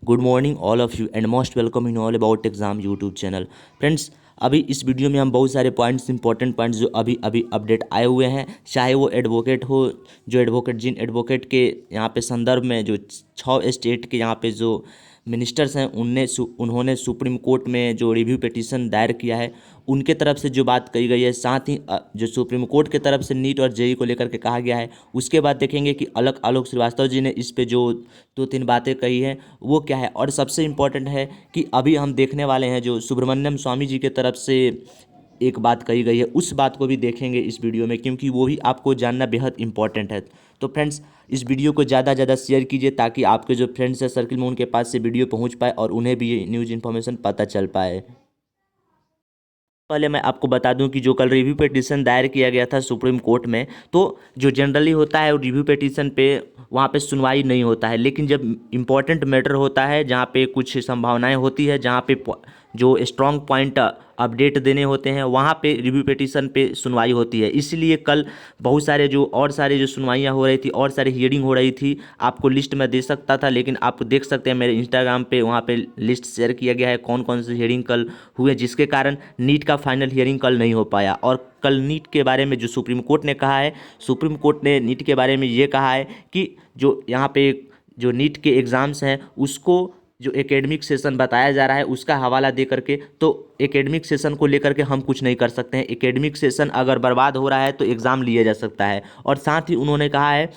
Good morning all of you and most welcome in all about exam YouTube channel. Friends, अभी इस video में हम बहुत सारे पॉइंट्स इंपॉर्टेंट पॉइंट्स जो अभी अभी अपडेट आए हुए हैं, चाहे वो एडवोकेट हो, जो एडवोकेट जिन एडवोकेट के यहाँ पे संदर्भ में जो 6 स्टेट के यहाँ पे जो मिनिस्टर्स हैं उन्होंने सुप्रीम कोर्ट में जो रिव्यू पिटीशन दायर किया है उनके तरफ से जो बात कही गई है, साथ ही जो सुप्रीम कोर्ट के तरफ से नीट और जेई को लेकर के कहा गया है, उसके बाद देखेंगे कि आलोक श्रीवास्तव जी ने इस पे जो 2-3 बातें कही हैं वो क्या है। और सबसे इम्पोर्टेंट है कि अभी हम देखने वाले हैं जो सुब्रमण्यम स्वामी जी के तरफ से एक बात कही गई है, उस बात को भी देखेंगे इस वीडियो में, क्योंकि वो भी आपको जानना बेहद इंपॉर्टेंट है। तो फ्रेंड्स, इस वीडियो को ज़्यादा ज़्यादा शेयर कीजिए ताकि आपके जो फ्रेंड्स हैं सर्किल में उनके पास से वीडियो पहुंच पाए और उन्हें भी ये न्यूज़ इन्फॉर्मेशन पता चल पाए। पहले मैं आपको बता दूं कि जो कल रिव्यू पिटीशन दायर किया गया था सुप्रीम कोर्ट में, तो जो जनरली होता है रिव्यू पिटीशन पे वहाँ पे सुनवाई नहीं होता है, लेकिन जब इम्पोर्टेंट मैटर होता है जहाँ पे कुछ संभावनाएं होती है, जहाँ पे जो स्ट्रॉन्ग पॉइंट अपडेट देने होते हैं, वहाँ पे रिव्यू पिटीशन पे सुनवाई होती है। इसलिए कल बहुत सारे जो सुनवाइयाँ हो रही थी और सारी हियरिंग हो रही थी, आपको लिस्ट में दे सकता था, लेकिन आप देख सकते हैं मेरे इंस्टाग्राम पे वहाँ पे लिस्ट शेयर किया गया है कौन कौन से हियरिंग कल हुए, जिसके कारण नीट का फाइनल हियरिंग कल नहीं हो पाया। और कल नीट के बारे में जो सुप्रीम कोर्ट ने कहा है, सुप्रीम कोर्ट ने नीट के बारे में ये कहा है कि जो यहाँ पे जो नीट के एग्ज़ाम्स हैं उसको जो एकेडमिक सेशन बताया जा रहा है उसका हवाला दे करके, तो एकेडमिक सेशन को लेकर के हम कुछ नहीं कर सकते हैं। एकेडमिक सेशन अगर बर्बाद हो रहा है तो एग्ज़ाम लिया जा सकता है। और साथ ही उन्होंने कहा है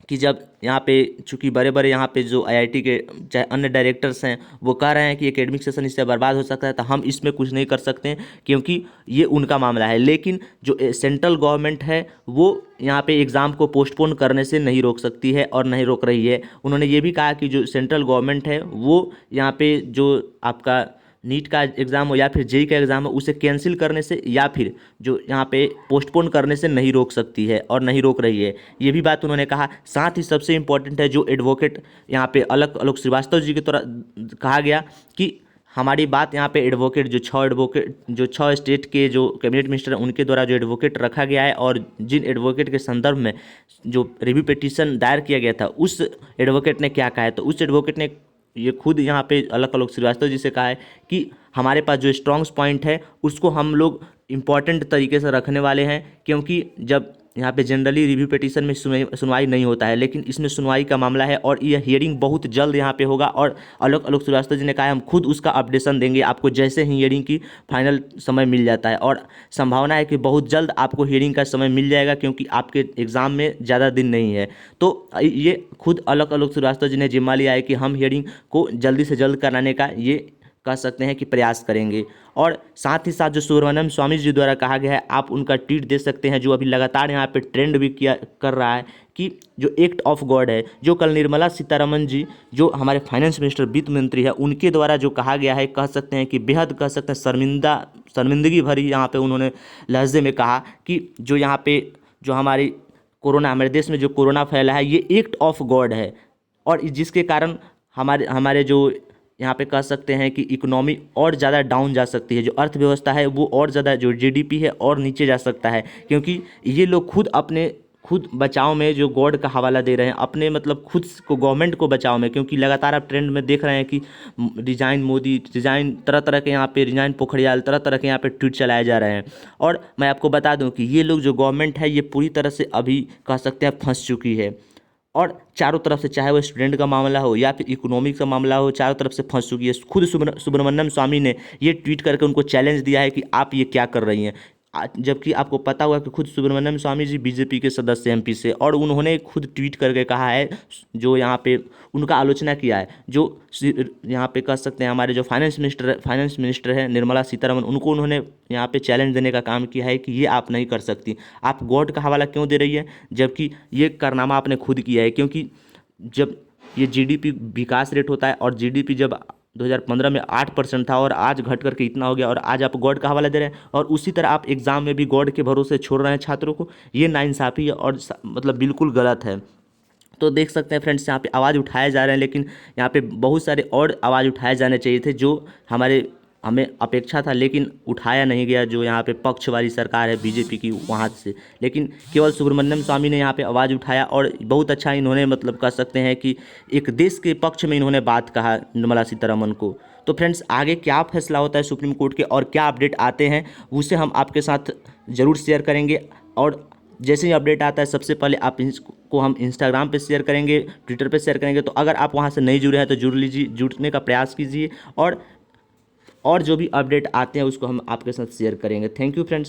कि जब यहाँ पे चूँकि बड़े बड़े यहाँ पे जो आईआईटी के चाहे अन्य डायरेक्टर्स हैं वो कह रहे हैं कि एकेडमिक सेशन इससे बर्बाद हो सकता है, तो हम इसमें कुछ नहीं कर सकते हैं क्योंकि ये उनका मामला है। लेकिन जो सेंट्रल गवर्नमेंट है वो यहाँ पे एग्ज़ाम को पोस्टपोन करने से नहीं रोक सकती है और नहीं रोक रही है। उन्होंने ये भी कहा कि जो सेंट्रल गवर्नमेंट है वो यहाँ पे जो आपका नीट का एग्ज़ाम हो या फिर जेई का एग्ज़ाम हो उसे कैंसिल करने से या फिर जो यहाँ पे पोस्टपोन करने से नहीं रोक सकती है और नहीं रोक रही है, ये भी बात उन्होंने कहा। साथ ही सबसे इम्पोर्टेंट है जो एडवोकेट यहाँ पे आलोक श्रीवास्तव जी की तरह कहा गया कि हमारी बात यहाँ पे एडवोकेट जो 6 स्टेट के जो कैबिनेट मिनिस्टर हैं उनके द्वारा जो एडवोकेट रखा गया है और जिन एडवोकेट के संदर्भ में जो रिव्यू पिटीशन दायर किया गया था उस एडवोकेट ने क्या कहा है, तो उस एडवोकेट ने ये खुद यहाँ पे आलोक श्रीवास्तव जी से कहा है कि हमारे पास जो स्ट्रॉन्ग्स पॉइंट है उसको हम लोग इम्पॉर्टेंट तरीके से रखने वाले हैं, क्योंकि जब यहाँ पे जनरली रिव्यू पिटीशन में सुनवाई नहीं होता है, लेकिन इसमें सुनवाई का मामला है और यह हियरिंग बहुत जल्द यहाँ पे होगा। और आलोक श्रीवास्तव जी ने कहा है हम खुद उसका अपडेशन देंगे आपको जैसे ही हियरिंग की फाइनल समय मिल जाता है। और संभावना है कि बहुत जल्द आपको हियरिंग का समय मिल जाएगा क्योंकि आपके एग्ज़ाम में ज़्यादा दिन नहीं है। तो ये खुद आलोक श्रीवास्तव जी ने जिम्मा लिया है कि हम हियरिंग को जल्दी से जल्द कराने का ये कह सकते हैं कि प्रयास करेंगे। और साथ ही साथ जो सुब्रमण्यम स्वामी जी द्वारा कहा गया है, आप उनका ट्वीट दे सकते हैं जो अभी लगातार यहाँ पे ट्रेंड भी कर रहा है कि जो एक्ट ऑफ गॉड है, जो कल निर्मला सीतारमण जी जो हमारे फाइनेंस मिनिस्टर वित्त मंत्री है उनके द्वारा जो कहा गया है, कह सकते हैं कि बेहद कह सकते हैं शर्मिंदगी भरी यहाँ पे उन्होंने लहजे में कहा कि जो यहाँ पे जो हमारे देश में जो कोरोना फैला है ये एक्ट ऑफ गॉड है और जिसके कारण हमारे जो यहाँ पे कह सकते हैं कि इकोनॉमी और ज़्यादा डाउन जा सकती है, जो अर्थव्यवस्था है वो और ज़्यादा जो जीडीपी है और नीचे जा सकता है, क्योंकि ये लोग खुद बचाव में जो गॉड का हवाला दे रहे हैं अपने मतलब खुद को गवर्नमेंट को बचाव में, क्योंकि लगातार आप ट्रेंड में देख रहे हैं कि रिजाइन मोदी, रिजाइन तरह तरह के यहाँ पे रिजाइन पोखरियाल, तरह तरह के यहाँ पे ट्वीट चलाए जा रहे हैं। और मैं आपको बता दूं कि ये लोग जो गवर्नमेंट है ये पूरी तरह से अभी कह सकते हैं फंस चुकी है और चारों तरफ से चाहे वो स्टूडेंट का मामला हो या फिर इकोनॉमिक का मामला हो, चारों तरफ से फंस चुकी है। खुद सुब्रमण्यम स्वामी ने ये ट्वीट करके उनको चैलेंज दिया है कि आप ये क्या कर रही हैं, जबकि आपको पता हुआ कि खुद सुब्रमण्यम स्वामी जी बीजेपी के सदस्य एमपी से, और उन्होंने खुद ट्वीट करके कहा है जो यहाँ पे उनका आलोचना किया है, जो यहाँ पे कह सकते हैं हमारे जो फाइनेंस मिनिस्टर है निर्मला सीतारमण, उनको उन्होंने यहाँ पे चैलेंज देने का काम किया है कि ये आप नहीं कर सकती, आप गॉड का हवाला क्यों दे रही है, जबकि ये कारनामा आपने खुद किया है। क्योंकि जब ये जीडीपी विकास रेट होता है और जीडीपी जब 2015 में 8% था और आज घट करके इतना हो गया और आज आप गॉड का हवाला दे रहे हैं और उसी तरह आप एग्ज़ाम में भी गॉड के भरोसे छोड़ रहे हैं छात्रों को, ये नाइंसाफ़ी है और मतलब बिल्कुल गलत है। तो देख सकते हैं फ्रेंड्स, यहाँ पे आवाज़ उठाए जा रहे हैं, लेकिन यहाँ पे बहुत सारे और आवाज़ उठाए जाने चाहिए थे जो हमारे हमें अपेक्षा था, लेकिन उठाया नहीं गया जो यहाँ पे पक्ष वाली सरकार है बीजेपी की वहाँ से। लेकिन केवल सुब्रमण्यम स्वामी ने यहाँ पे आवाज़ उठाया और बहुत अच्छा इन्होंने मतलब कह सकते हैं कि एक देश के पक्ष में इन्होंने बात कहा निर्मला सीतारमण को। तो फ्रेंड्स आगे क्या फैसला होता है सुप्रीम कोर्ट के और क्या अपडेट आते हैं उसे हम आपके साथ ज़रूर शेयर करेंगे। और जैसे ही अपडेट आता है सबसे पहले आप इसको हम इंस्टाग्राम पे शेयर करेंगे, ट्विटर पे शेयर करेंगे। तो अगर आप वहाँ से नहीं जुड़े हैं तो जुड़ लीजिए, जुड़ने का प्रयास कीजिए और जो भी अपडेट आते हैं उसको हम आपके साथ शेयर करेंगे। Thank you friends.